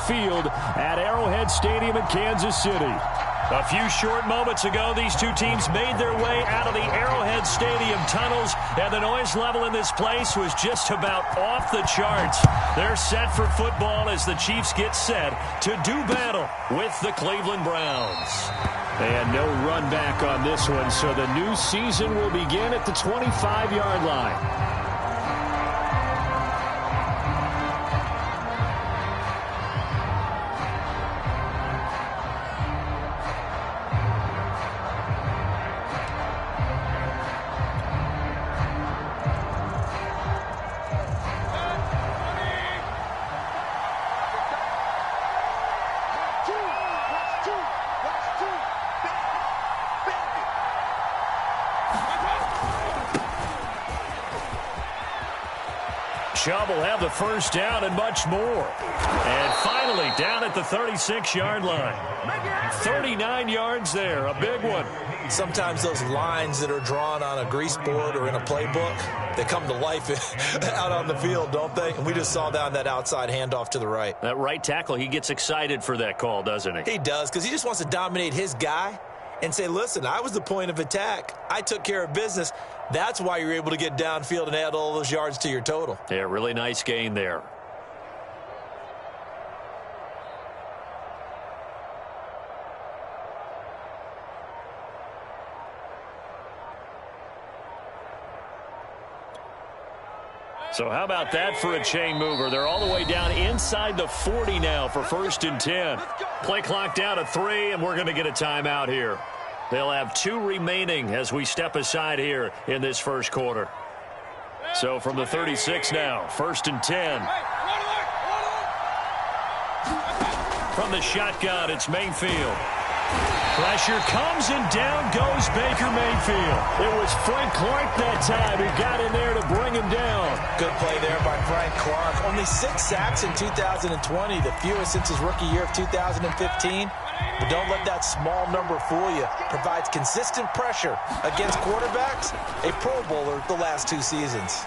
Field at Arrowhead Stadium in Kansas City. A few short moments ago, these two teams made their way out of the Arrowhead Stadium tunnels, and the noise level in this place was just about off the charts. They're set for football as the Chiefs get set to do battle with the Cleveland Browns. And no run back on this one, so the new season will begin at the 25-yard line. Chubb will have the first down and much more. And finally down at the 36-yard line. 39 yards there, a big one. Sometimes those lines that are drawn on a grease board or in a playbook, they come to life out on the field, don't they? And we just saw down that outside handoff to the right. That right tackle, he gets excited for that call, doesn't he? He does, because he just wants to dominate his guy and say, listen, I was the point of attack. I took care of business. That's why you're able to get downfield and add all those yards to your total. Yeah, really nice gain there. So how about that for a chain mover? They're all the way down inside the 40 now for 1st and 10. Play clock down to 3, and we're going to get a timeout here. They'll have 2 remaining as we step aside here in this first quarter. So from the 36 now, 1st and 10. From the shotgun, it's Mayfield. Pressure comes, and down goes Baker Mayfield. It was Frank Clark that time who got in there to bring him down. Good play there by Frank Clark. Only 6 sacks in 2020, the fewest since his rookie year of 2015. But don't let that small number fool you. Provides consistent pressure against quarterbacks. A Pro Bowler the last 2 seasons.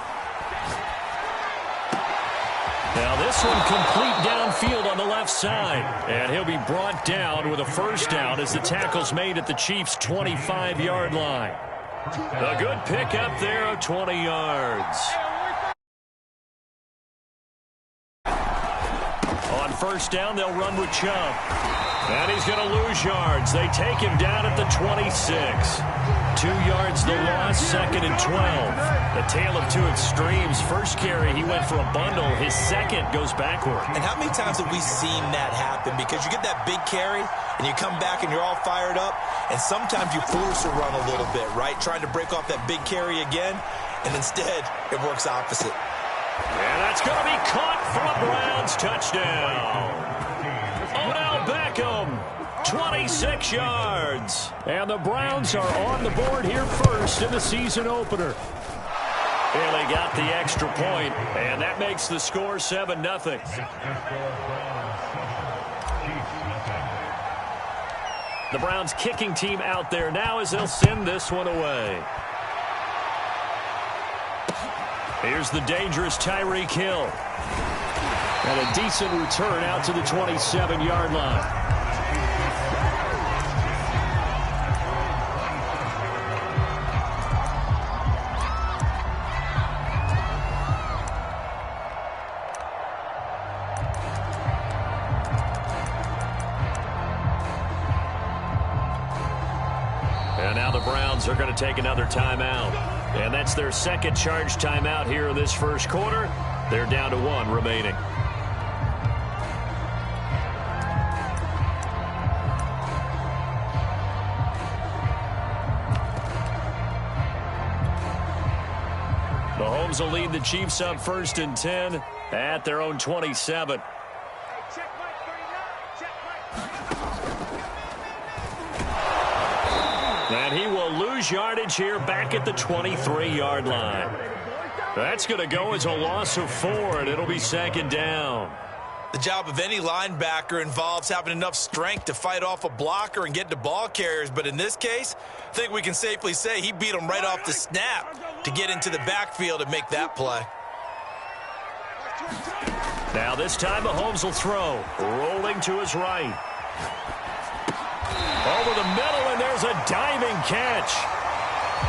Now this one complete downfield on the left side. And he'll be brought down with a first down as the tackle's made at the Chiefs' 25-yard line. A good pickup there of 20 yards. On first down, they'll run with Chubb. And he's going to lose yards. They take him down at the 26. 2 yards the loss, 2nd and 12. The tale of 2 extremes. First carry, he went for a bundle. His second goes backward. And how many times have we seen that happen? Because you get that big carry, and you come back and you're all fired up, and sometimes you force a run a little bit, right? Trying to break off that big carry again, and instead it works opposite. And that's going to be caught for a Browns touchdown. Odell Beckham, 26 yards. And the Browns are on the board here first in the season opener. And they got the extra point, and that makes the score 7-0. The Browns kicking team out there now as they'll send this one away. Here's the dangerous Tyreek Hill. And a decent return out to the 27-yard line. And now the Browns are going to take another timeout. And that's their second charge timeout here in this first quarter. They're down to 1 remaining. Mahomes will lead the Chiefs up 1st and 10 at their own 27. And he will lose yardage here back at the 23-yard line. That's going to go as a loss of 4, and it'll be 2nd down. The job of any linebacker involves having enough strength to fight off a blocker and get to ball carriers. But in this case, I think we can safely say he beat him right off the snap to get into the backfield and make that play. Now this time Mahomes will throw. Rolling to his right. Over the middle, and there's a diving catch.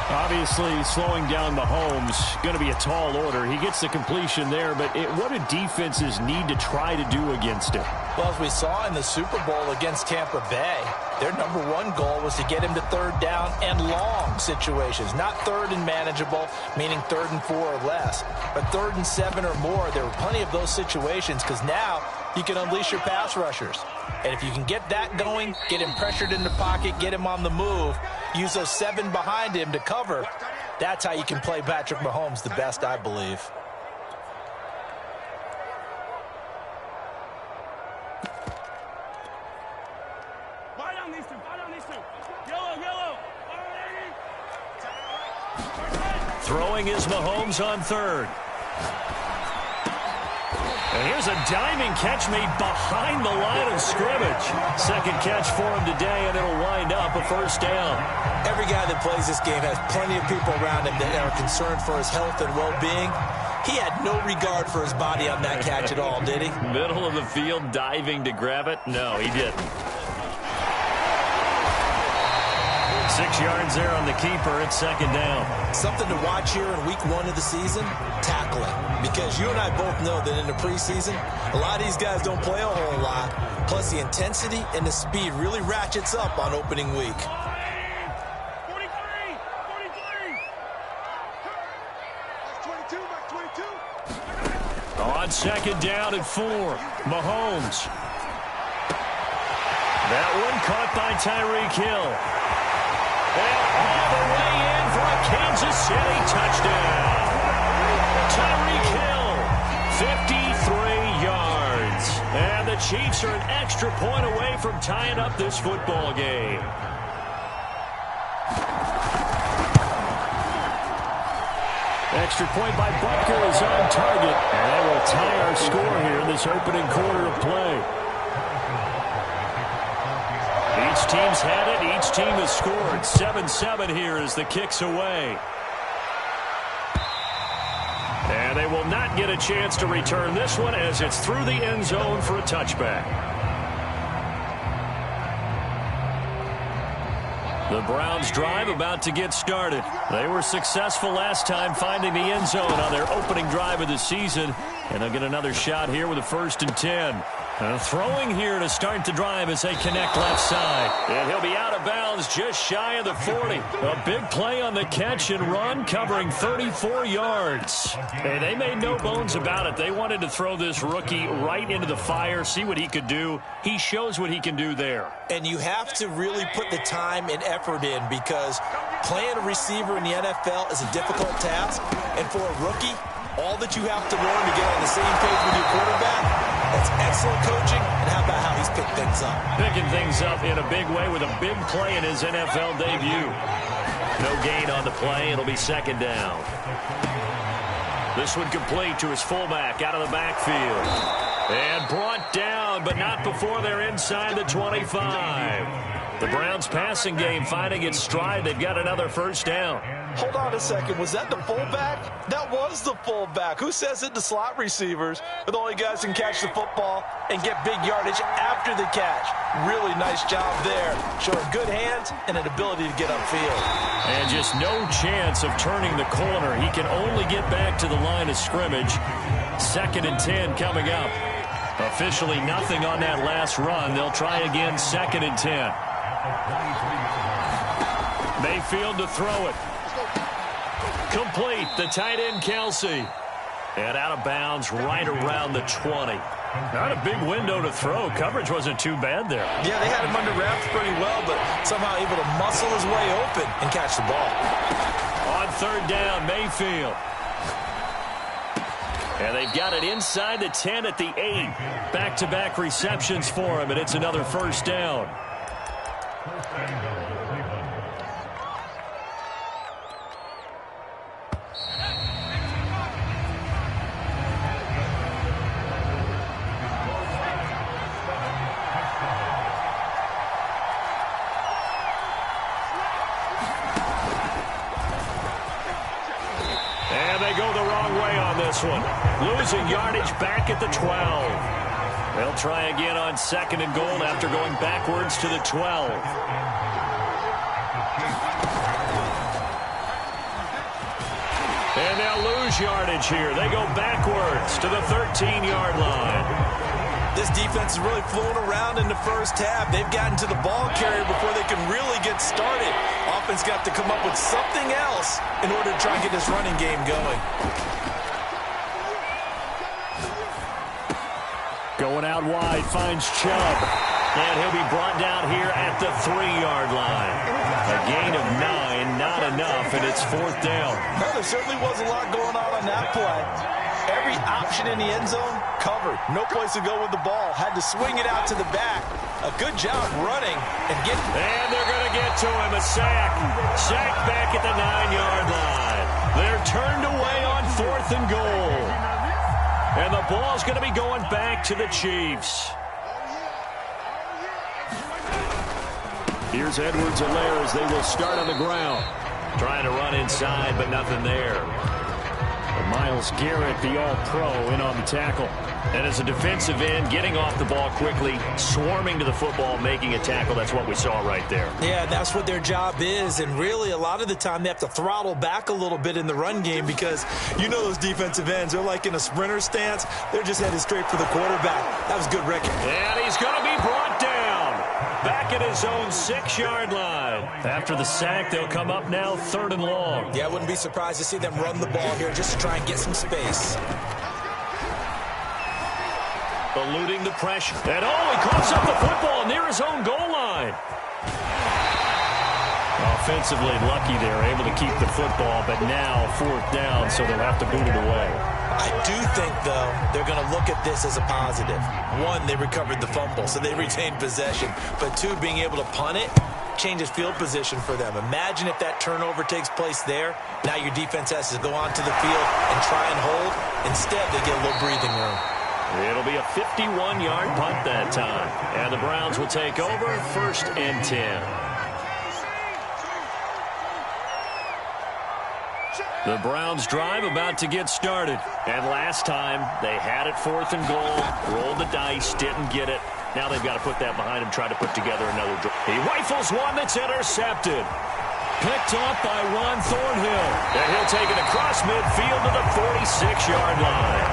Obviously, slowing down Mahomes, going to be a tall order. He gets the completion there, but what do defenses need to try to do against it? Well, as we saw in the Super Bowl against Tampa Bay, their #1 goal was to get him to third down and long situations. Not third and manageable, meaning 3rd and 4 or less, but 3rd and 7 or more. There were plenty of those situations because now you can unleash your pass rushers. And if you can get that going, get him pressured in the pocket, get him on the move, use those 7 behind him to cover, that's how you can play Patrick Mahomes the best, I believe. Throwing is Mahomes on 3rd. And here's a diving catch made behind the line of scrimmage. Second catch for him today, and it'll wind up a 1st down. Every guy that plays this game has plenty of people around him that are concerned for his health and well-being. He had no regard for his body on that catch at all, did he? Middle of the field, diving to grab it? No, he didn't. 6 yards there on the keeper. It's 2nd down. Something to watch here in week 1 of the season, tackling. Because you and I both know that in the preseason, a lot of these guys don't play a whole lot. Plus, the intensity and the speed really ratchets up on opening week. 43. On 2nd down and 4, Mahomes. That one caught by Tyreek Hill. And all the way in for a Kansas City touchdown. Tyreek Hill, 53 yards. And the Chiefs are an extra point away from tying up this football game. Extra point by Butker is on target. And that will tie our score here in this opening quarter of play. Each team's had it. Each team has scored. 7-7 here as the kick's away. And they will not get a chance to return this one as it's through the end zone for a touchback. The Browns drive about to get started. They were successful last time finding the end zone on their opening drive of the season. And they'll get another shot here with a 1st and 10. Throwing here to start the drive as they connect left side. And he'll be out of bounds just shy of the 40. A big play on the catch and run, covering 34 yards. And they made no bones about it. They wanted to throw this rookie right into the fire, see what he could do. He shows what he can do there. And you have to really put the time and effort in because playing a receiver in the NFL is a difficult task. And for a rookie, all that you have to learn to get on the same page with your quarterback, that's excellent coaching, and how about how he's picked things up? Picking things up in a big way with a big play in his NFL debut. No gain on the play. It'll be 2nd down. This one complete to his fullback out of the backfield. And brought down, but not before they're inside the 25. The Browns passing game finding its stride. They've got another 1st down. Hold on a second. Was that the fullback? That was the fullback. Who says it? The slot receivers are the only guys who can catch the football and get big yardage after the catch. Really nice job there. Showing good hands and an ability to get upfield. And just no chance of turning the corner. He can only get back to the line of scrimmage. 2nd and 10 coming up. Officially nothing on that last run. They'll try again 2nd and 10. Mayfield to throw it. Complete. The tight end, Kelsey. And out of bounds right around the 20. Not a big window to throw. Coverage wasn't too bad there. Yeah, they had him under wraps pretty well, but somehow able to muscle his way open and catch the ball. On 3rd down, Mayfield. And they've got it inside the 10 at the 8. Back-to-back receptions for him, and it's another 1st down. this one. Losing yardage back at the 12. They'll try again on 2nd and goal after going backwards to the 12. And they'll lose yardage here. They go backwards to the 13-yard line. This defense is really flown around in the first half. They've gotten to the ball carrier before they can really get started. Offense got to come up with something else in order to try and get this running game going. Going out wide, finds Chubb. And he'll be brought down here at the 3-yard line. A gain of 9, not enough, and it's 4th down. Well, there certainly was a lot going on that play. Every option in the end zone covered. No place to go with the ball. Had to swing it out to the back. A good job running and getting. And they're going to get to him. A sack. Sack back at the 9-yard line. They're turned away on 4th and goal. And the ball's going to be going back to the Chiefs. Here's Edwards-Helaire as they will start on the ground. Trying to run inside, but nothing there. Myles Garrett, the All-Pro, in on the tackle. And as a defensive end, getting off the ball quickly, swarming to the football, making a tackle. That's what we saw right there. Yeah, that's what their job is. And really, a lot of the time, they have to throttle back a little bit in the run game because you know those defensive ends, they're like in a sprinter stance. They're just headed straight for the quarterback. That was good, Rick. And he's going to be brought down. Back at his own 6-yard line. After the sack, they'll come up now 3rd and long. Yeah, I wouldn't be surprised to see them run the ball here just to try and get some space. Eluding the pressure. And he coughs up the football near his own goal line. Offensively lucky they're able to keep the football, but now 4th down, so they'll have to boot it away. I do think, though, they're going to look at this as a positive. 1, they recovered the fumble, so they retained possession. But 2, being able to punt it changes field position for them. Imagine if that turnover takes place there. Now your defense has to go onto the field and try and hold. Instead, they get a little breathing room. It'll be a 51-yard punt that time. And the Browns will take over 1st and 10. The Browns drive about to get started. And last time, they had it 4th and goal, rolled the dice, didn't get it. Now they've got to put that behind him, try to put together another drive. He rifles one that's intercepted. Picked off by Juan Thornhill. And he'll take it across midfield to the 46-yard line.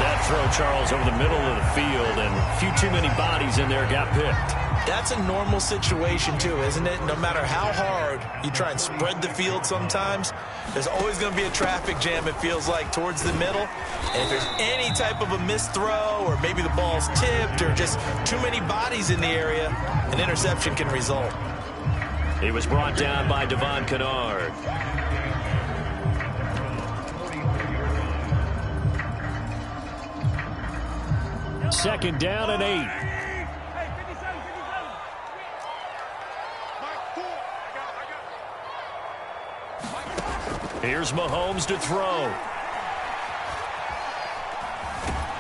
That throw, Charles, over the middle of the field, and a few too many bodies in there got picked. That's a normal situation, too, isn't it? No matter how hard you try and spread the field sometimes, there's always going to be a traffic jam, it feels like, towards the middle. And if there's any type of a missed throw or maybe the ball's tipped or just too many bodies in the area, an interception can result. He was brought down by Devon Kennard. Second down and 8. Here's Mahomes to throw.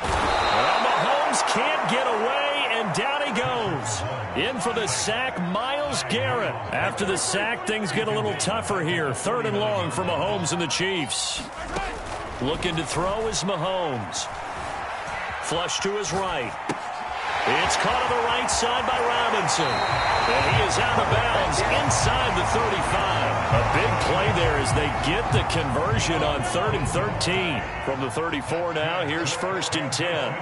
Well, Mahomes can't get away, and down he goes. In for the sack, Myles Garrett. After the sack, things get a little tougher here. 3rd and long for Mahomes and the Chiefs. Looking to throw is Mahomes. Flush to his right. It's caught on the right side by Robinson. And he is out of bounds inside the 35. A big play there as they get the conversion on 3rd and 13. From the 34 now, here's 1st and 10.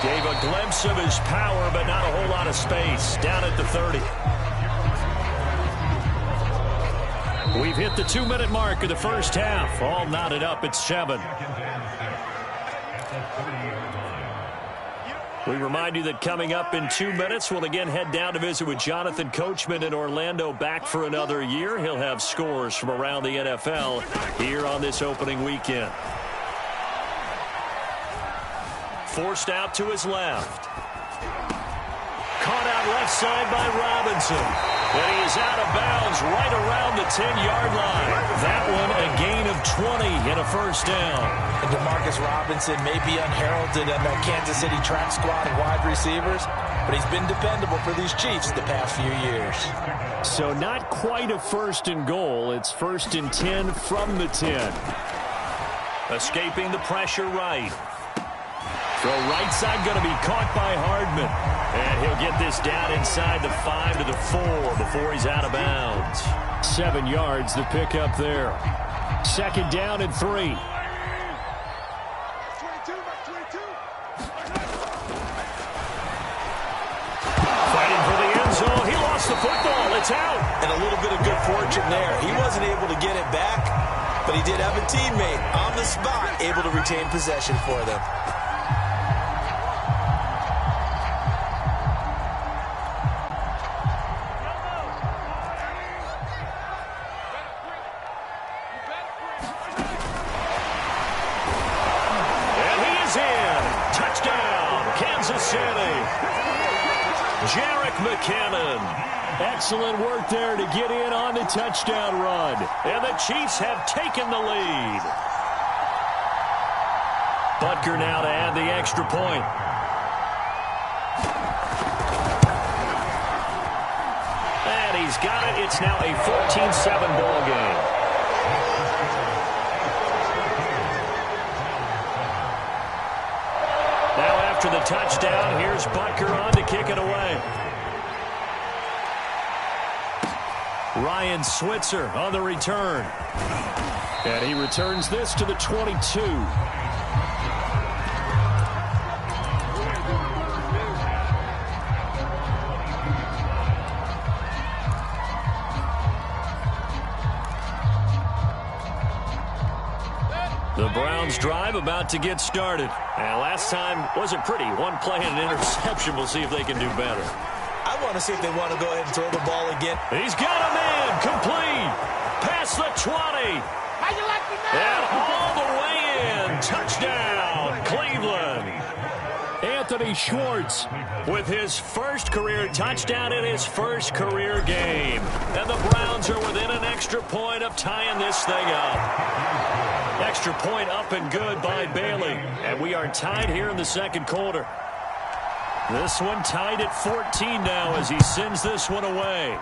Gave a glimpse of his power, but not a whole lot of space. Down at the 30. We've hit the 2-minute mark of the first half. All knotted up at 7. We remind you that coming up in 2 minutes, we'll again head down to visit with Jonathan Coachman in Orlando, back for another year. He'll have scores from around the NFL here on this opening weekend. Forced out to his left. Caught out left side by Robinson. And he is out of bounds right around the 10-yard line. That one a gain of 20 and a first down. And Demarcus Robinson may be unheralded in that Kansas City track squad of wide receivers, but he's been dependable for these Chiefs the past few years. So not quite a first and goal. It's first and 10 from the 10. Escaping the pressure right. Throw right side going to be caught by Hardman. And he'll get this down inside the 5 to the 4 before he's out of bounds. 7 yards the pickup there. Second down and 3. Fighting for the end zone. He lost the football. It's out. And a little bit of good fortune there. He wasn't able to get it back, but he did have a teammate on the spot able to retain possession for them. McKinnon. Excellent work there to get in on the touchdown run. And the Chiefs have taken the lead. Butker now to add the extra point. And he's got it. It's now a 14-7 ball game. Now after the touchdown, here's Butker on to kick it away. Ryan Switzer on the return. And he returns this to the 22. The Browns drive about to get started. And last time wasn't pretty. One play and an interception. We'll see if they can do better. I want to see if they want to go ahead and throw the ball again. He's got a man. Complete. Past the 20. How you like me now? And all the way in. Touchdown, Cleveland. Anthony Schwartz with his first career touchdown in his first career game. And the Browns are within an extra point of tying this thing up. Extra point up and good by Bailey. And we are tied here in the second quarter. This one tied at 14 now as he sends this one away.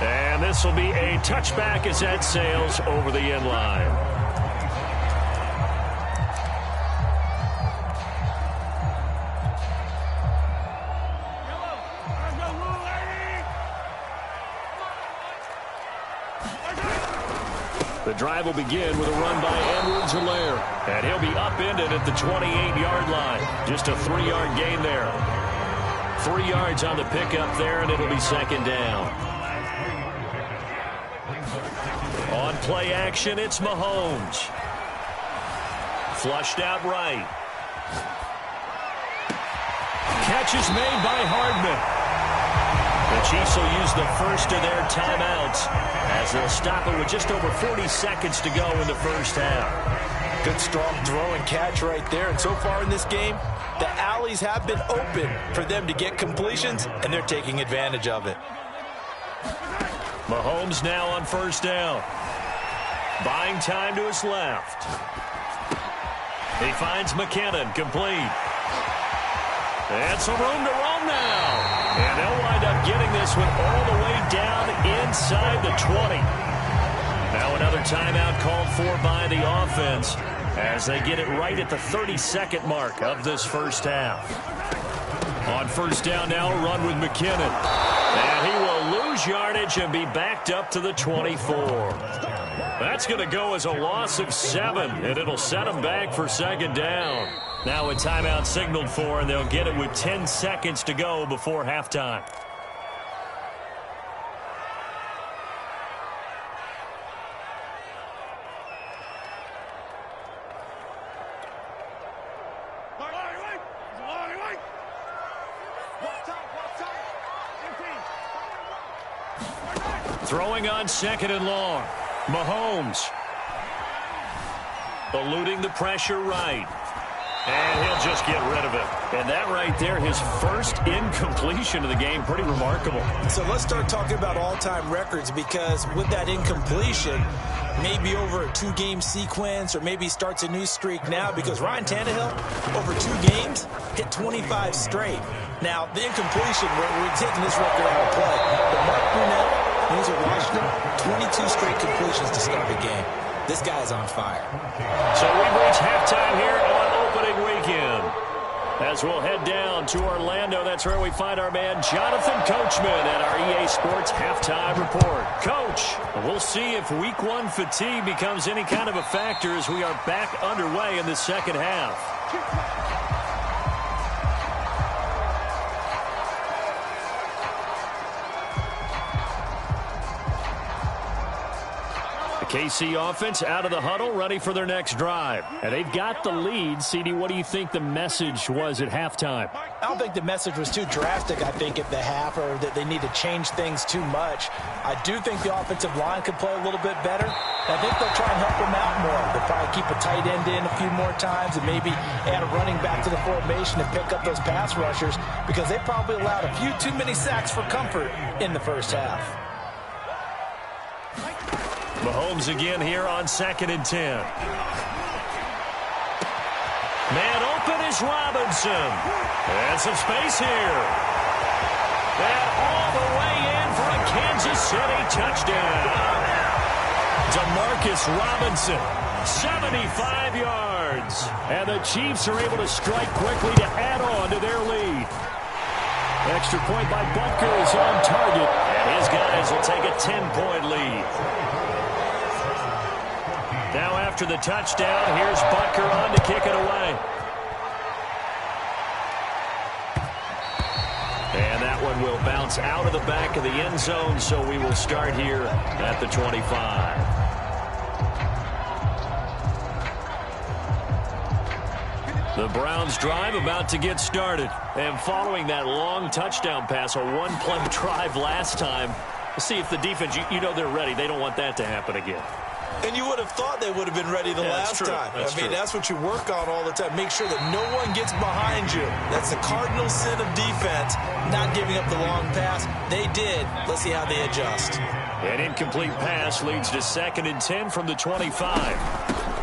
And this will be a touchback as that sails over the end line. The drive will begin with a run by Edwards-Helaire. And he'll be upended at the 28-yard line. Just a 3-yard gain there. 3 yards on the pickup there, and it'll be second down. On play action, it's Mahomes. Flushed out right. Catch is made by Hardman. The Chiefs will use the first of their timeouts as they'll stop it with just over 40 seconds to go in the first half. Good strong throw and catch right there. And so far in this game, the alleys have been open for them to get completions, and they're taking advantage of it. Mahomes now on first down. Buying time to his left. He finds McKinnon complete. And some room to roam now. And they'll wind up getting this one all the way down inside the 20. Now another timeout called for by the offense as they get it right at the 32nd mark of this first half. On first down now, a run with McKinnon. And he will lose yardage and be backed up to the 24. That's going to go as a loss of 7, and it'll set him back for second down. Now a timeout signaled for, and they'll get it with 10 seconds to go before halftime. Throwing on second and long. Mahomes. Eluding the pressure right. And he'll just get rid of it. And that right there, his first incompletion of the game, pretty remarkable. So let's start talking about all-time records, because with that incompletion, maybe over a 2-game sequence, or maybe starts a new streak now, because Ryan Tannehill, over 2 games, hit 25 straight. Now, the incompletion, we're taking this record out of play. But Mark Brunell, when he's at Washington, 22 straight completions to start the game. This guy is on fire. So we've reached halftime here on opening weekend. As we'll head down to Orlando, that's where we find our man Jonathan Coachman at our EA Sports Halftime Report. Coach, we'll see if Week 1 fatigue becomes any kind of a factor as we are back underway in the second half. KC offense out of the huddle, ready for their next drive. And they've got the lead. CD, what do you think the message was at halftime? I don't think the message was too drastic, I think, at the half, or that they need to change things too much. I do think the offensive line could play a little bit better. I think they'll try and help them out more. They'll probably keep a tight end in a few more times and maybe add a running back to the formation and pick up those pass rushers, because they probably allowed a few too many sacks for comfort in the first half. Mahomes again here on 2nd and 10. Man open is Robinson. And some space here. And all the way in for a Kansas City touchdown. DeMarcus Robinson, 75 yards. And the Chiefs are able to strike quickly to add on to their lead. Extra point by Butker is on target. And his guys will take a 10-point lead. Now after the touchdown, here's Butker on to kick it away. And that one will bounce out of the back of the end zone, so we will start here at the 25. The Browns drive about to get started. And following that long touchdown pass, a one-play drive last time, let's see if the defense, you know they're ready. They don't want that to happen again. And you would have thought they would have been ready the last time. That's what you work on all the time. Make sure that no one gets behind you. That's the cardinal sin of defense, not giving up the long pass. They did. Let's see how they adjust. An incomplete pass leads to 2nd and 10 from the 25.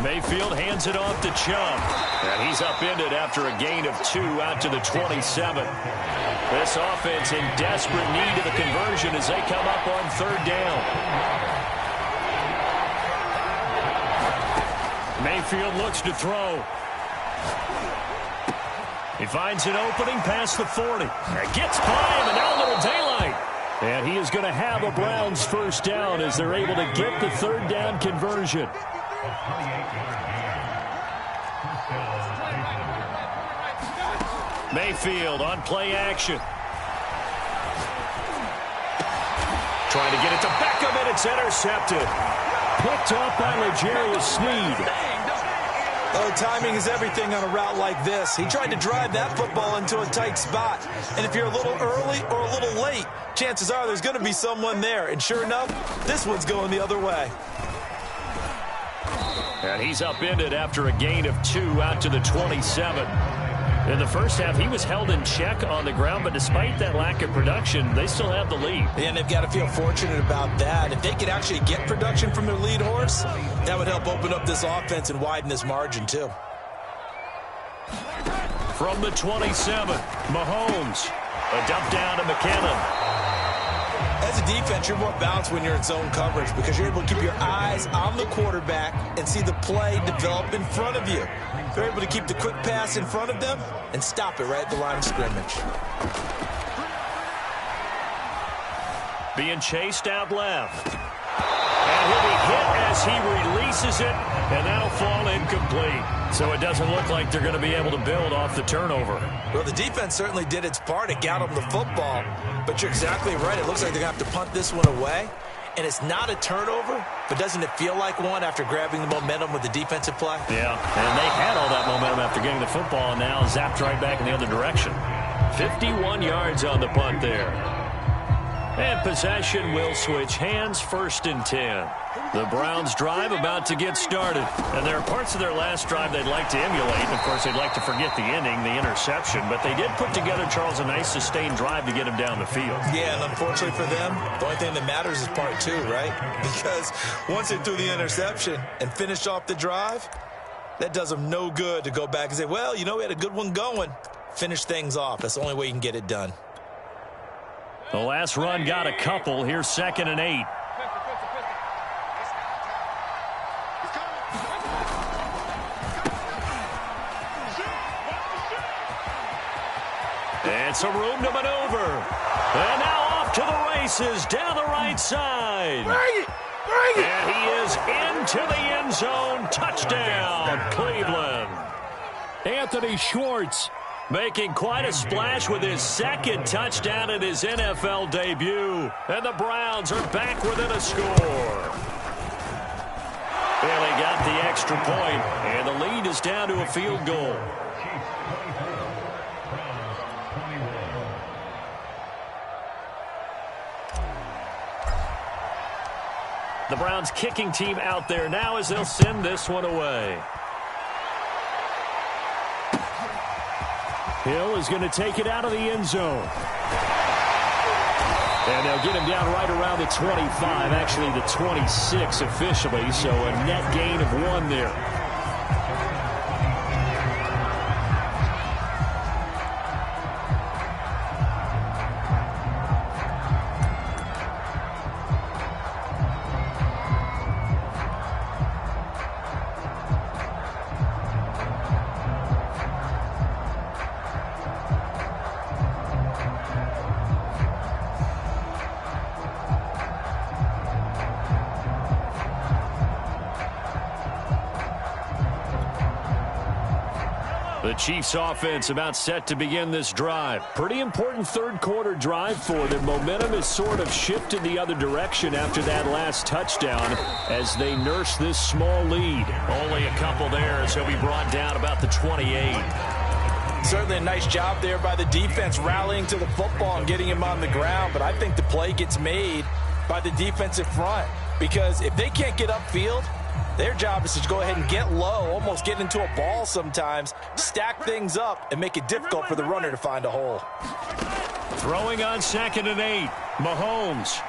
Mayfield hands it off to Chubb. And he's upended after a gain of 2 out to the 27. This offense in desperate need of a conversion as they come up on 3rd down. Mayfield looks to throw. He finds an opening past the 40. Gets by him, and now a little daylight. And he is going to have a Browns first down as they're able to get the 3rd down conversion. Mayfield on play action. Trying to get it to Beckham, and it's intercepted. Picked up by L'Jarius Sneed. Oh, timing is everything on a route like this. He tried to drive that football into a tight spot. And if you're a little early or a little late, chances are there's going to be someone there. And sure enough, this one's going the other way. And he's upended after a gain of 2 out to the 27. In the first half, he was held in check on the ground, but despite that lack of production, they still have the lead. And they've got to feel fortunate about that. If they could actually get production from their lead horse, that would help open up this offense and widen this margin, too. From the 27, Mahomes. A dump down to McKinnon. As a defense, you're more balanced when you're in zone coverage because you're able to keep your eyes on the quarterback and see the play develop in front of you. They're able to keep the quick pass in front of them and stop it right at the line of scrimmage. Being chased out left. And he'll be hit as he releases it, and that'll fall incomplete. So it doesn't look like they're going to be able to build off the turnover. Well, the defense certainly did its part. It got them the football. But you're exactly right. It looks like they're going to have to punt this one away. And it's not a turnover, but doesn't it feel like one after grabbing the momentum with the defensive play? Yeah, and they had all that momentum after getting the football, and now zapped right back in the other direction. 51 yards on the punt there. And possession will switch hands, 1st and 10. The Browns' drive about to get started. And there are parts of their last drive they'd like to emulate. Of course, they'd like to forget the ending, the interception. But they did put together, Charles, a nice sustained drive to get him down the field. Yeah, and unfortunately for them, the only thing that matters is part 2, right? Because once they threw the interception and finished off the drive, that does them no good to go back and say, well, you know, we had a good one going. Finish things off. That's the only way you can get it done. The last run got a couple. Here's 2nd and 8. And some room to maneuver. And now off to the races down the right side. Bring it! Bring it! And he is into the end zone. Touchdown, Cleveland. Anthony Schwartz making quite a splash with his 2nd touchdown in his NFL debut. And the Browns are back within a score. Bailey got the extra point, and the lead is down to a field goal. The Browns kicking team out there now as they'll send this one away. Hill is going to take it out of the end zone. And they'll get him down right around the 25, actually the 26 officially, so a net gain of 1 there. The Chiefs offense about set to begin this drive. Pretty important 3rd quarter drive for them. Momentum has sort of shifted the other direction after that last touchdown as they nurse this small lead. Only a couple there as he'll be brought down about the 28. Certainly a nice job there by the defense rallying to the football and getting him on the ground. But I think the play gets made by the defensive front because if they can't get upfield, their job is to go ahead and get low, almost get into a ball sometimes, stack things up, and make it difficult for the runner to find a hole. Throwing on 2nd and 8, Mahomes.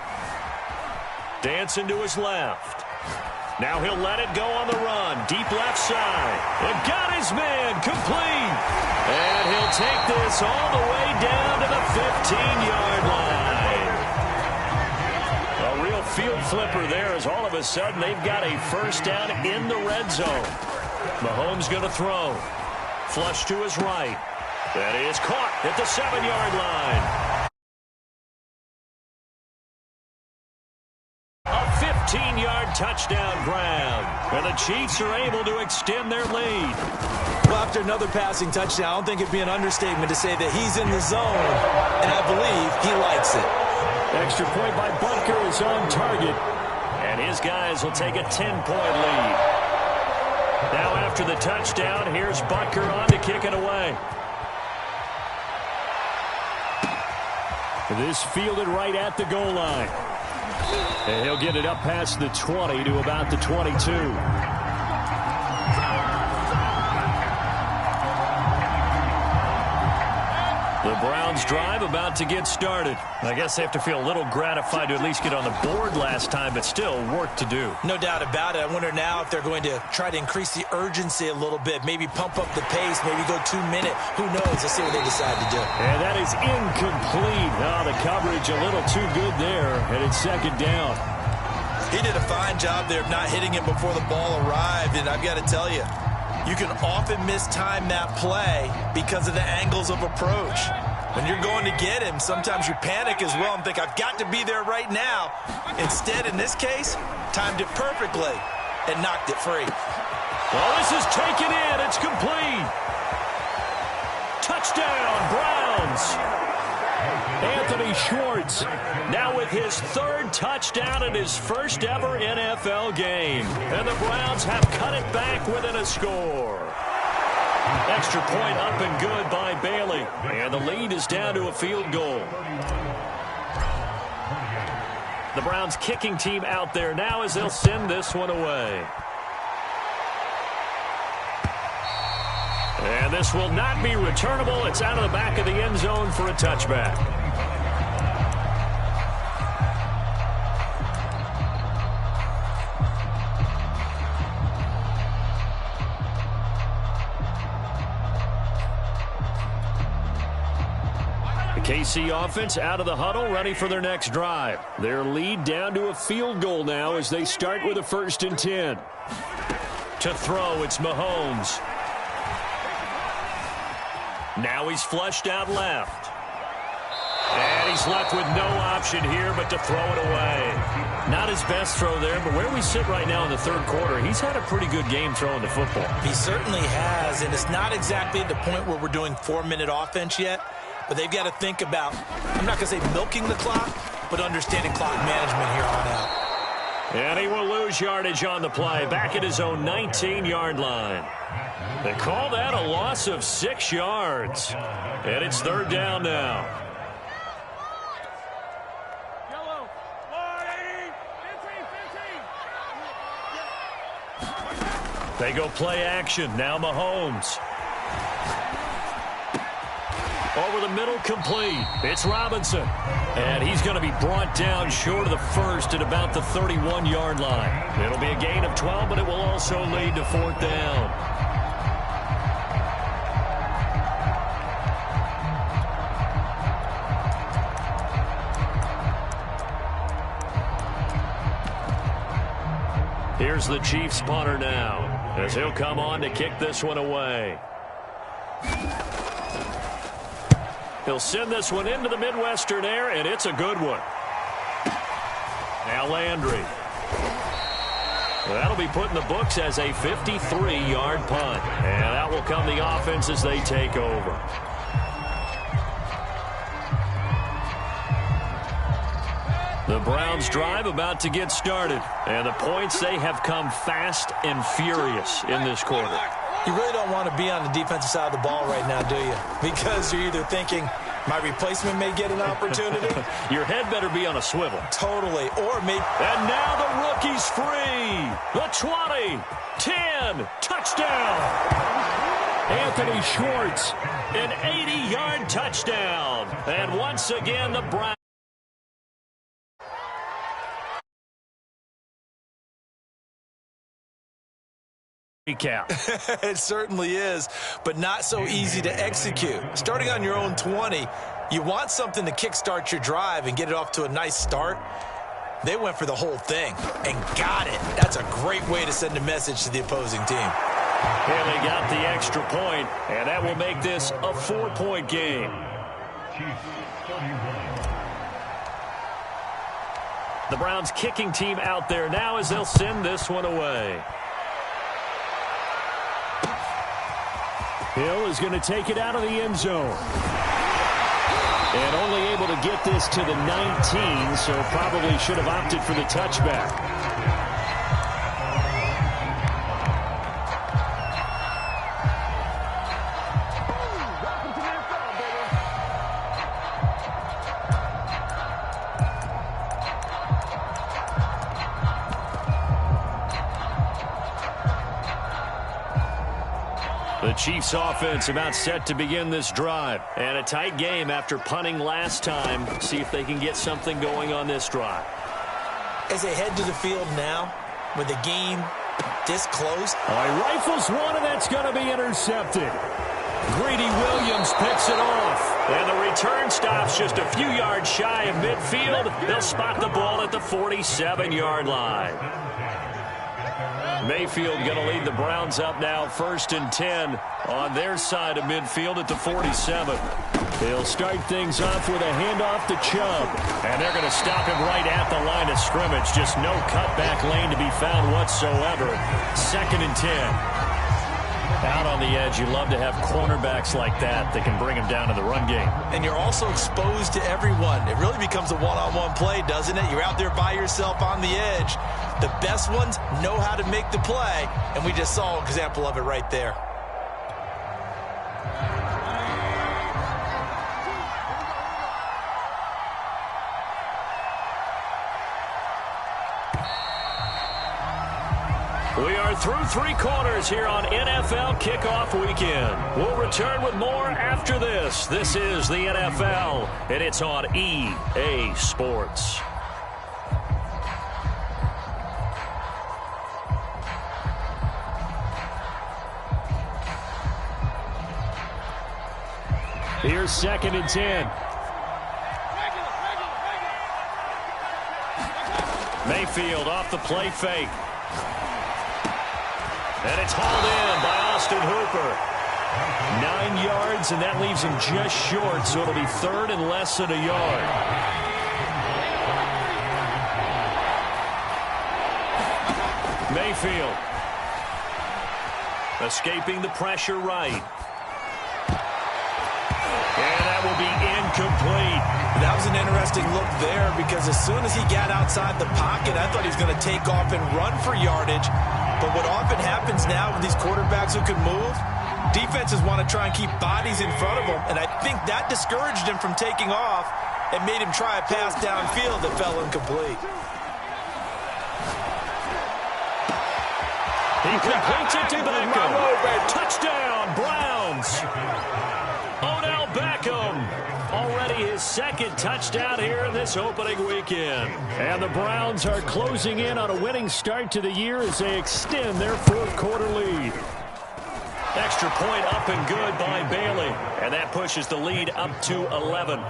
Dancing to his left. Now he'll let it go on the run. Deep left side. And got his man complete. And he'll take this all the way down to the 15-yard line. A real field flipper there as all of a sudden they've got a 1st down in the red zone. Mahomes going to throw. Flush to his right. That is caught at the 7-yard line. A 15-yard touchdown grab. And the Chiefs are able to extend their lead. Well, after another passing touchdown, I don't think it'd be an understatement to say that he's in the zone, and I believe he likes it. Extra point by Butker is on target. And his guys will take a 10-point lead. Now after the touchdown, here's Butker on to kick it away. This fielded right at the goal line. And he'll get it up past the 20 to about the 22. The Browns drive about to get started. I guess they have to feel a little gratified to at least get on the board last time, but still work to do. No doubt about it. I wonder now if they're going to try to increase the urgency a little bit, maybe pump up the pace, maybe go 2-minute. Who knows? Let's see what they decide to do. And that is incomplete. Oh, the coverage a little too good there, and it's 2nd down. He did a fine job there of not hitting him before the ball arrived, and I've got to tell you, you can often mistime that play because of the angles of approach. When you're going to get him, sometimes you panic as well and think, I've got to be there right now. Instead, in this case, timed it perfectly and knocked it free. Well, this is taken in. It's complete. Touchdown, Browns. Anthony Schwartz now with his 3rd touchdown in his first ever NFL game. And the Browns have cut it back within a score. Extra point up and good by Bailey. And the lead is down to a field goal. The Browns kicking team out there now as they'll send this one away. And this will not be returnable. It's out of the back of the end zone for a touchback. The KC offense out of the huddle, ready for their next drive. Their lead down to a field goal now as they start with a 1st and 10. To throw, it's Mahomes. Now he's flushed out left. And he's left with no option here but to throw it away. Not his best throw there, but where we sit right now in the 3rd quarter, he's had a pretty good game throwing the football. He certainly has, and it's not exactly at the point where we're doing 4-minute offense yet, but they've got to think about, I'm not going to say milking the clock, but understanding clock management here on out. And he will lose yardage on the play, back at his own 19-yard line. They call that a loss of 6 yards. And it's 3rd down now. Yellow. 15. They go play action. Now Mahomes. Over the middle, complete. It's Robinson. And he's going to be brought down short of the 1st at about the 31-yard line. It'll be a gain of 12, but it will also lead to 4th down. Here's the Chiefs punter now, as he'll come on to kick this one away. He'll send this one into the Midwestern air, and it's a good one. Now Landry. That'll be put in the books as a 53-yard punt. And that will come the offense as they take over. The Browns drive about to get started. And the points, they have come fast and furious in this quarter. You really don't want to be on the defensive side of the ball right now, do you? Because you're either thinking, my replacement may get an opportunity. Your head better be on a swivel. Totally. Or maybe. And now the rookie's free. The 20, 10, touchdown. Anthony Schwartz, an 80-yard touchdown. And once again, the Browns. Recap. It certainly is, but not so easy to execute. Starting on your own 20, you want something to kickstart your drive and get it off to a nice start. They went for the whole thing and got it. That's a great way to send a message to the opposing team. And they got the extra point, and that will make this a 4-point game. The Browns kicking team out there now as they'll send this one away. Hill is going to take it out of the end zone. And only able to get this to the 19, so probably should have opted for the touchback. The Chiefs offense about set to begin this drive. And a tight game after punting last time. See if they can get something going on this drive. As they head to the field now, with the game this close. Rifles one, and that's going to be intercepted. Greedy Williams picks it off. And the return stops just a few yards shy of midfield. They'll spot the ball at the 47-yard line. Mayfield going to lead the Browns up now, 1st and 10 on their side of midfield at the 47. They'll start things off with a handoff to Chubb. And they're going to stop him right at the line of scrimmage. Just no cutback lane to be found whatsoever. 2nd and 10. Out on the edge, you love to have cornerbacks like that can bring him down to the run game. And you're also exposed to everyone. It really becomes a one-on-one play, doesn't it? You're out there by yourself on the edge. The best ones know how to make the play, and we just saw an example of it right there. We are through 3 quarters here on NFL Kickoff Weekend. We'll return with more after this. This is the NFL, and it's on EA Sports. Here's 2nd and 10. Mayfield off the play fake. And it's hauled in by Austin Hooper. 9 yards, and that leaves him just short, so it'll be 3rd and less than a yard. Mayfield. Escaping the pressure right. And that will be incomplete. That was an interesting look there because as soon as he got outside the pocket, I thought he was going to take off and run for yardage. But what often happens now with these quarterbacks who can move, defenses want to try and keep bodies in front of them. And I think that discouraged him from taking off and made him try a pass downfield that fell incomplete. He completes it to Beckham. Touchdown, Browns. Odell Beckham. Already his 2nd touchdown here in this opening weekend. And the Browns are closing in on a winning start to the year as they extend their 4th quarter lead. Extra point up and good by Bailey. And that pushes the lead up to 11.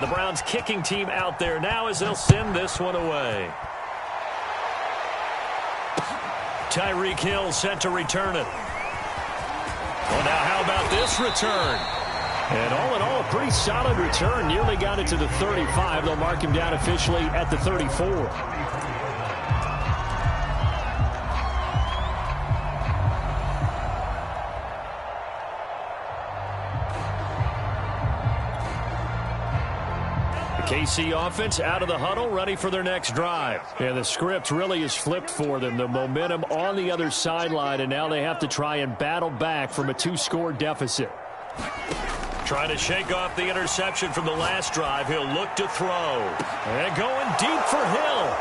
The Browns kicking team out there now as they'll send this one away. Tyreek Hill set to return it. Well, now how about this return? And all in all, a pretty solid return. Nearly got it to the 35. They'll mark him down officially at the 34. KC offense out of the huddle, ready for their next drive. And the script really is flipped for them. The momentum on the other sideline, and now they have to try and battle back from a 2-score deficit. Trying to shake off the interception from the last drive. He'll look to throw. And going deep for Hill.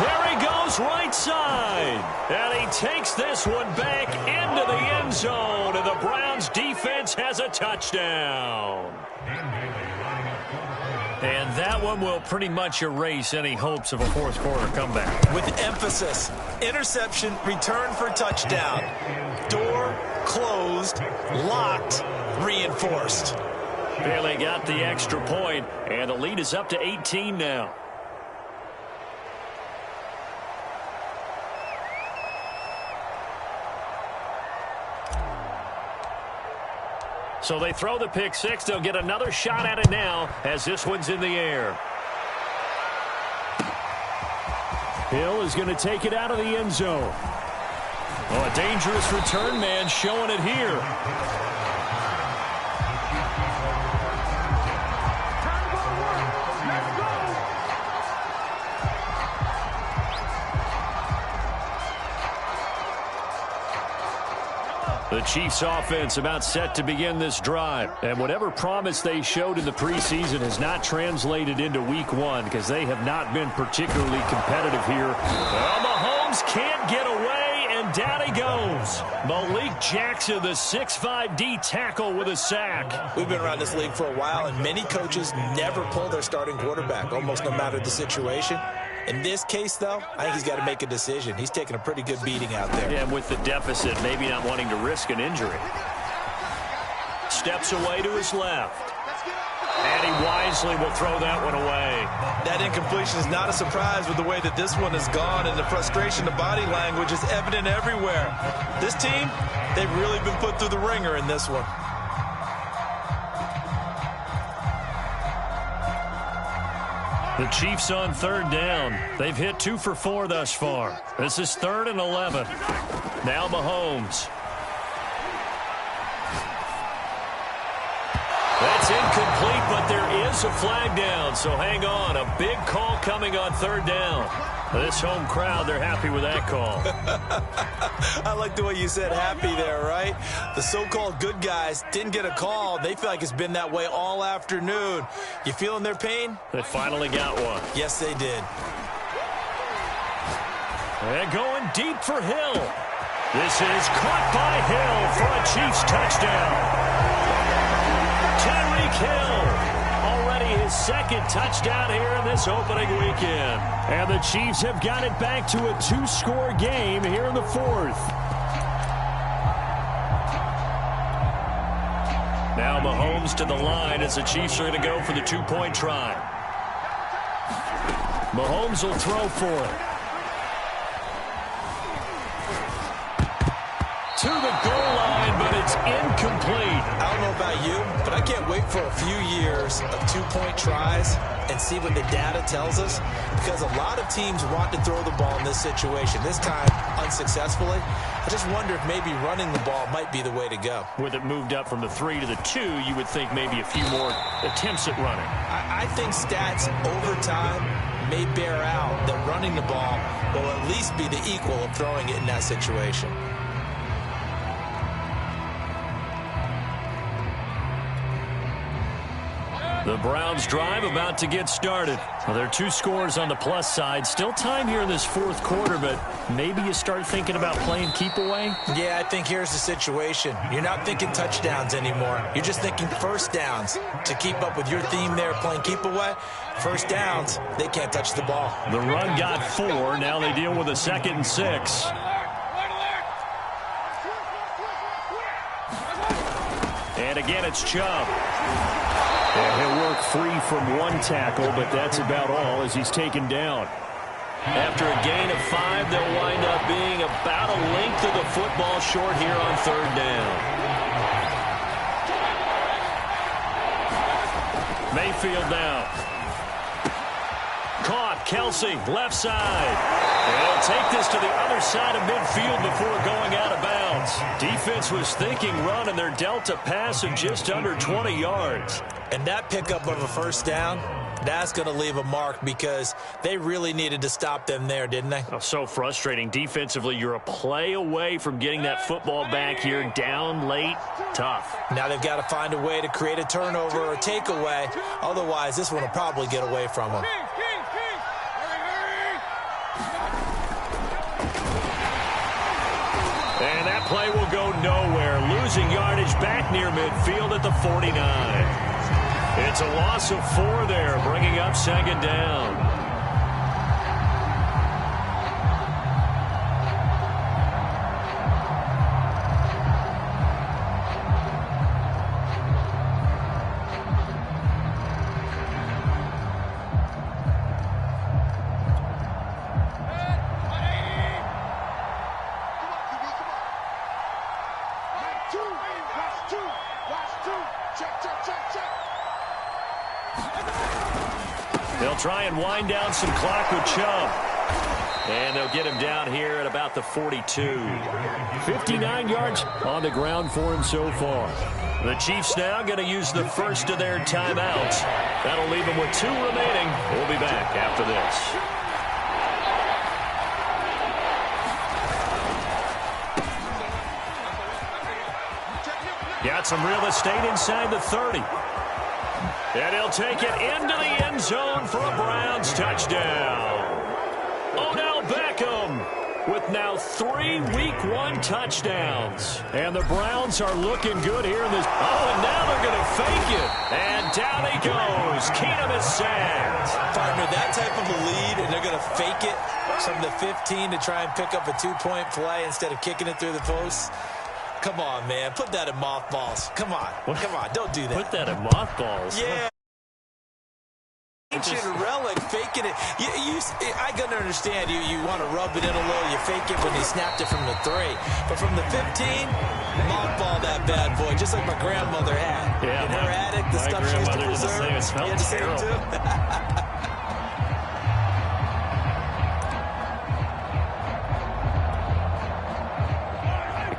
There he goes, right side. And he takes this one back into the end zone. And the Browns defense has a touchdown. And that one will pretty much erase any hopes of a 4th quarter comeback. With emphasis, interception, return for touchdown. Door closed, locked, reinforced. Bailey got the extra point, and the lead is up to 18 now. So they throw the pick 6. They'll get another shot at it now as this one's in the air. Hill is going to take it out of the end zone. Oh, a dangerous return man showing it here. The Chiefs offense about set to begin this drive. And whatever promise they showed in the preseason has not translated into week 1 because they have not been particularly competitive here. Well, Mahomes can't get away, and down he goes. Malik Jackson, the 6'5" D tackle with a sack. We've been around this league for a while, and many coaches never pull their starting quarterback, almost no matter the situation. In this case, though, I think he's got to make a decision. He's taking a pretty good beating out there. Yeah, and with the deficit, maybe not wanting to risk an injury. Steps away to his left. And he wisely will throw that one away. That incompletion is not a surprise with the way that this one has gone, and the frustration, the body language is evident everywhere. This team, they've really been put through the ringer in this one. The Chiefs on 3rd down. They've hit 2 for 4 thus far. This is 3rd and 11. Now Mahomes. That's incomplete, but there is a flag down, so hang on. A big call coming on third down. This home crowd, they're happy with that call. I like the way you said happy there, right? The so-called good guys didn't get a call. They feel like it's been that way all afternoon. You feeling their pain? They finally got one. Yes, they did. They're going deep for Hill. This is caught by Hill for a Chiefs touchdown. Tyreek Hill, already his second touchdown here in this opening weekend. And the Chiefs have got it back to a 2-score game here in the fourth. Now Mahomes to the line as the Chiefs are going to go for the 2-point try. Mahomes will throw for it. To the goal line, but it's incomplete. I don't know about you, but I can't wait for a few years of 2-point tries and see what the data tells us, because a lot of teams want to throw the ball in this situation. This time, unsuccessfully. I just wonder if maybe running the ball might be the way to go. With it moved up from the 3 to the 2, you would think maybe a few more attempts at running. I think stats over time may bear out that running the ball will at least be the equal of throwing it in that situation. The Browns drive about to get started. Well, there are 2 scores on the plus side. Still time here in this fourth quarter, but maybe you start thinking about playing keep away? Yeah, I think here's the situation. You're not thinking touchdowns anymore. You're just thinking first downs. To keep up with your theme there, playing keep away, first downs, they can't touch the ball. The run got 4. Now they deal with a 2nd and 6. And again, it's Chubb. And he'll work free from 1 tackle, but that's about all as he's taken down. After a gain of 5, they'll wind up being about a length of the football short here on third down. Mayfield now. Caught. Kelsey, left side. They'll take this to the other side of midfield before going out of bounds. Defense was thinking run, and they're dealt a pass of just under 20 yards. And that pickup of a first down, that's going to leave a mark, because they really needed to stop them there, didn't they? Oh, so frustrating. Defensively, you're a play away from getting that football back here. Down late, tough. Now they've got to find a way to create a turnover or takeaway. Otherwise, this one will probably get away from them. And that play will go nowhere. Losing yardage back near midfield at the 49. It's a loss of 4 there, bringing up 2nd down. They'll try and wind down some clock with Chubb. And they'll get him down here at about the 42. 59 yards on the ground for him so far. The Chiefs now going to use the first of their timeouts. That'll leave them with 2 remaining. We'll be back after this. Got some real estate inside the 30. And he'll take it into the end zone for a Browns touchdown. Odell Beckham with now 3 Week 1 touchdowns. And the Browns are looking good here in this. Oh, and now they're going to fake it. And down he goes. Keenum is sacked. Partner, that type of a lead, and they're going to fake it from the 15 to try and pick up a 2-point play instead of kicking it through the posts. Come on, man. Put that in mothballs. Come on. Come on. Don't do that. Put that in mothballs? Yeah. Ancient relic, faking it. I can understand you want to rub it in a little. You fake it when he snapped it from the 3. But from the 15, mothball that bad boy, just like my grandmother had. Yeah, in her attic, the stuff she used to preserve. It smelled terrible.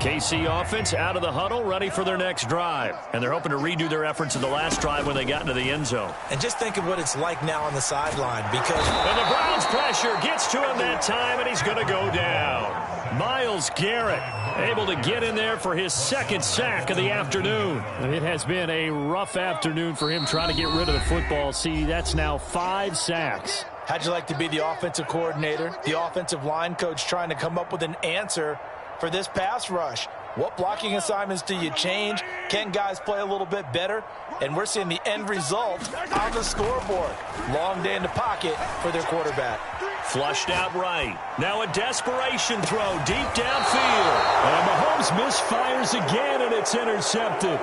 KC offense out of the huddle, ready for their next drive. And they're hoping to redo their efforts in the last drive when they got into the end zone. And just think of what it's like now on the sideline because... And the Browns pressure gets to him that time, and he's going to go down. Myles Garrett able to get in there for his second sack of the afternoon. It has been a rough afternoon for him trying to get rid of the football. See, that's now 5 sacks. How'd you like to be the offensive coordinator, the offensive line coach trying to come up with an answer for this pass rush? What blocking assignments do you change? Can guys play a little bit better? And we're seeing the end result on the scoreboard. Long day in the pocket for their quarterback. Flushed out right. Now a desperation throw deep downfield. And Mahomes misfires again, and it's intercepted.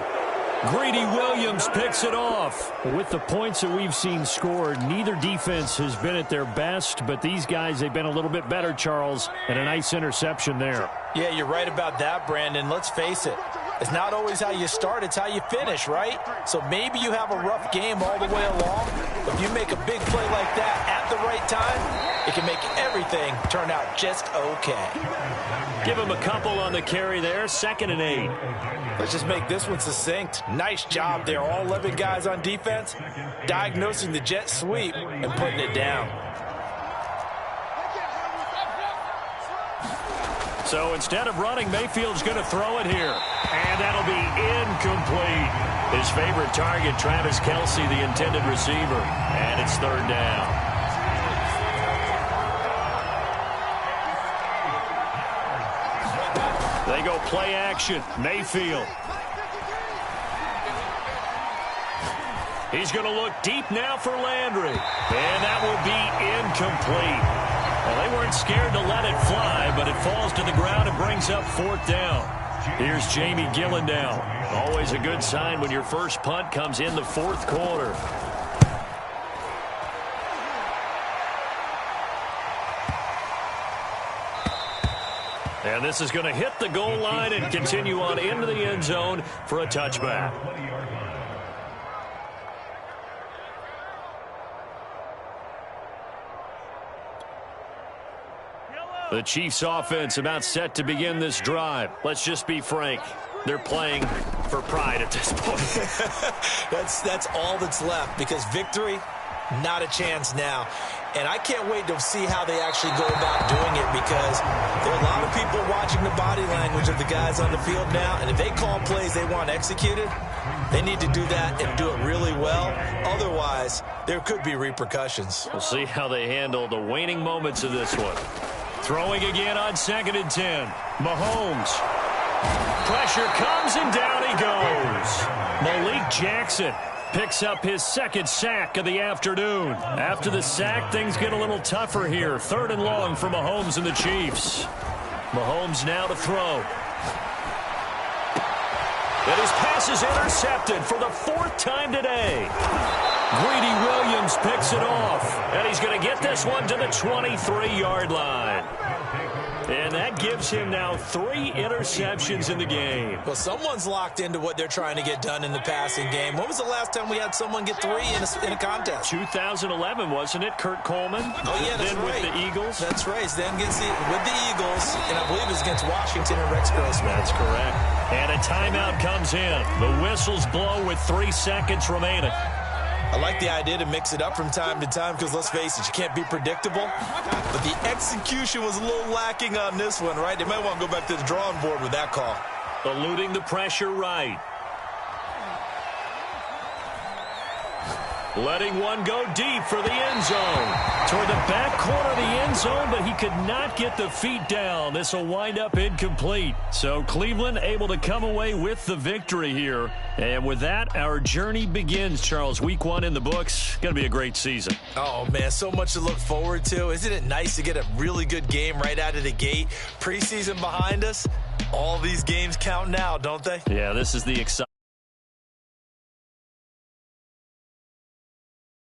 Greedy Williams picks it off. With the points that we've seen scored, neither defense has been at their best, but these guys, they've been a little bit better, Charles, and a nice interception there. Yeah, you're right about that, Brandon. Let's face it. It's not always how you start, it's how you finish, right? So maybe you have a rough game all the way along, but if you make a big play like that at the right time, it can make everything turn out just okay. Give him a couple on the carry there, 2nd and 8. Let's just make this one succinct. Nice job there. All 11 guys on defense diagnosing the jet sweep and putting it down. So instead of running, Mayfield's going to throw it here. And that'll be incomplete. His favorite target, Travis Kelce, the intended receiver. And it's 3rd down. They go play action. Mayfield. He's going to look deep now for Landry. And that will be incomplete. Well, they weren't scared to let it fly, but it falls to the ground and brings up 4th down. Here's Jamie Gillendow. Always a good sign when your first punt comes in the 4th quarter. And this is going to hit the goal line and continue on into the end zone for a touchback. The Chiefs offense about set to begin this drive. Let's just be frank. They're playing for pride at this point. That's all that's left because victory, not a chance now. And I can't wait to see how they actually go about doing it because there are a lot of people watching the body language of the guys on the field now. And if they call plays they want executed, they need to do that and do it really well. Otherwise, there could be repercussions. We'll see how they handle the waning moments of this one. Throwing again on 2nd and 10. Mahomes. Pressure comes and down he goes. Malik Jackson picks up his 2nd sack of the afternoon. After the sack, things get a little tougher here. 3rd and long for Mahomes and the Chiefs. Mahomes now to throw. And his pass is intercepted for the 4th time today. Greedy Williams picks it off. And he's going to get this one to the 23-yard line. And that gives him now 3 interceptions in the game. Well, someone's locked into what they're trying to get done in the passing game. When was the last time we had someone get 3 in a contest? 2011, wasn't it? Kurt Coleman? Oh, yeah, that's then right. With the Eagles? That's right. Then with the Eagles, and I believe it was against Washington and Rex Grossman. That's correct. And a timeout comes in. The whistles blow with 3 seconds remaining. I like the idea to mix it up from time to time because, let's face it, you can't be predictable. But the execution was a little lacking on this one, right? They might want to go back to the drawing board with that call. Eluding the pressure right. Letting one go deep for the end zone. Toward the back corner of the end zone, but he could not get the feet down. This will wind up incomplete. So Cleveland able to come away with the victory here. And with that, our journey begins, Charles. Week 1 in the books. Going to be a great season. Oh, man, so much to look forward to. Isn't it nice to get a really good game right out of the gate? Preseason behind us. All these games count now, don't they? Yeah, this is the exciting.